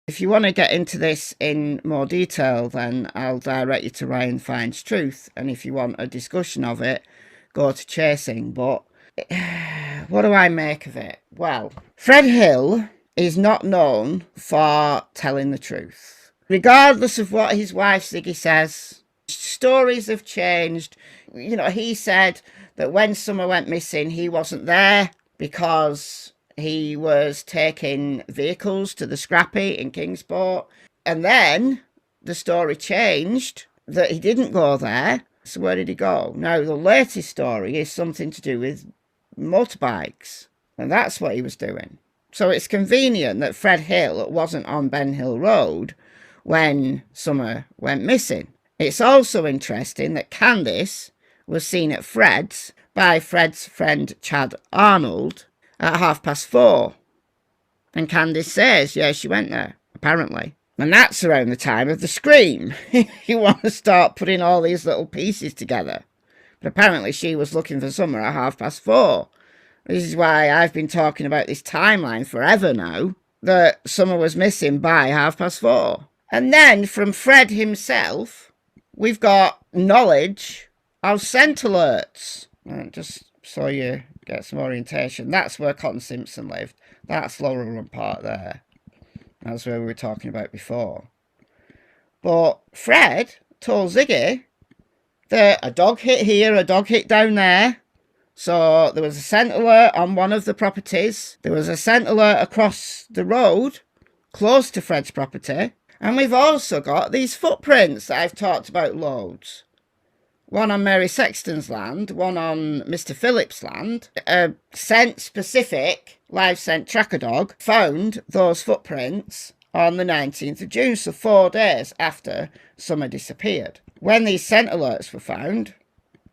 If you want to get into this in more detail, then I'll direct you to Ryan Finds Truth. And if you want a discussion of it, go to Chasing. But what do I make of it? Well, Fred Hill is not known for telling the truth. Regardless of what his wife Ziggy says, stories have changed. You know, he said that when Summer went missing, he wasn't there because he was taking vehicles to the Scrappy in Kingsport. And then the story changed that he didn't go there. So where did he go? Now, the latest story is something to do with motorbikes. And that's what he was doing. So it's convenient that Fred Hill wasn't on Ben Hill Road when Summer went missing. It's also interesting that Candice was seen at Fred's by Fred's friend Chad Arnold at 4:30. And Candice says, yeah, she went there, apparently. And that's around the time of the scream. You want to start putting all these little pieces together. But apparently she was looking for Summer at 4:30. This is why I've been talking about this timeline forever now, that Summer was missing by 4:30. And then from Fred himself, we've got knowledge of scent alerts. Just so you get some orientation. That's where Cotton Simpson lived. That's Laurel Run Park there. That's where we were talking about before. But Fred told Ziggy that a dog hit here, a dog hit down there. So there was a scent alert on one of the properties. There was a scent alert across the road, close to Fred's property. And we've also got these footprints that I've talked about loads. One on Mary Sexton's land, one on Mr. Phillips' land. A scent-specific live scent tracker dog found those footprints on the 19th of June, so 4 days after Summer disappeared. When these scent alerts were found,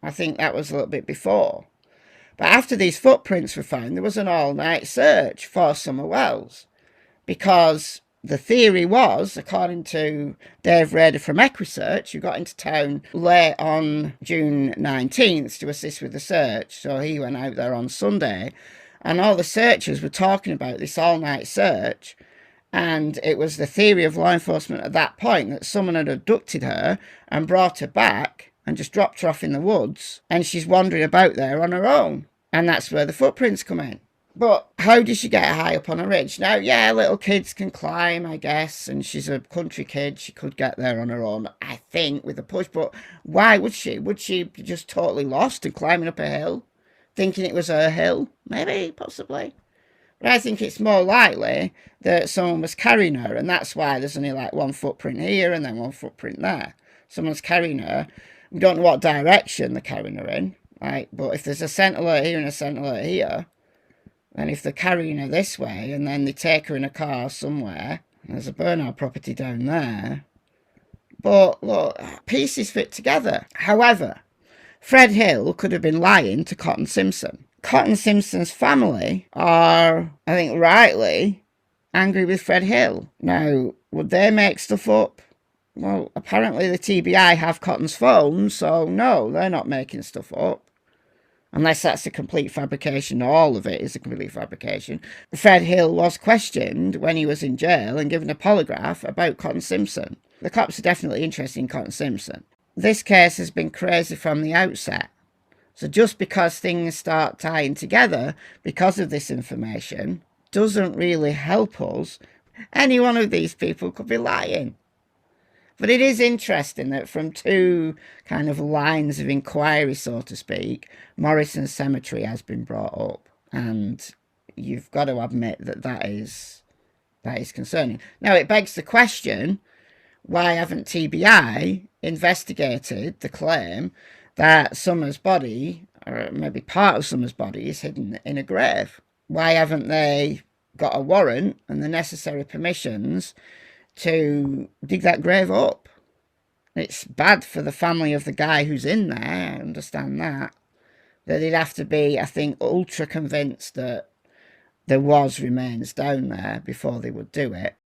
I think that was a little bit before. But after these footprints were found, there was an all-night search for Summer Wells. Because the theory was, according to Dave Rader from Equisearch, who got into town late on June 19th to assist with the search, so he went out there on Sunday, and all the searchers were talking about this all-night search, and it was the theory of law enforcement at that point that someone had abducted her and brought her back and just dropped her off in the woods, and she's wandering about there on her own. And that's where the footprints come in. But how did she get high up on a ridge? Now, yeah, little kids can climb, I guess, and she's a country kid. She could get there on her own, I think, with a push. But why would she? Would she be just totally lost and climbing up a hill, thinking it was her hill? Maybe, possibly. But I think it's more likely that someone was carrying her, and that's why there's only like one footprint here and then one footprint there. Someone's carrying her. We don't know what direction they're carrying her in, right? But if there's a scent alert here and a scent alert here, then if they're carrying her this way and then they take her in a car somewhere, there's a burnout property down there. But look, pieces fit together. However, Fred Hill could have been lying to Cotton Simpson. Cotton Simpson's family are, I think rightly, angry with Fred Hill. Now, would they make stuff up? Well, apparently the TBI have Cotton's phone, so no, they're not making stuff up. Unless that's a complete fabrication, all of it is a complete fabrication. Fred Hill was questioned when he was in jail and given a polygraph about Cotton Simpson. The cops are definitely interested in Cotton Simpson. This case has been crazy from the outset. So just because things start tying together because of this information doesn't really help us. Any one of these people could be lying. But it is interesting that from two kind of lines of inquiry, so to speak, Morrison Cemetery has been brought up. And you've got to admit that that is concerning. Now, it begs the question, why haven't TBI investigated the claim that Summer's body, or maybe part of Summer's body, is hidden in a grave? Why haven't they got a warrant and the necessary permissions to dig that grave up? It's bad for the family of the guy who's in there, I understand that. That they'd have to be, I think, ultra convinced that there was remains down there before they would do it.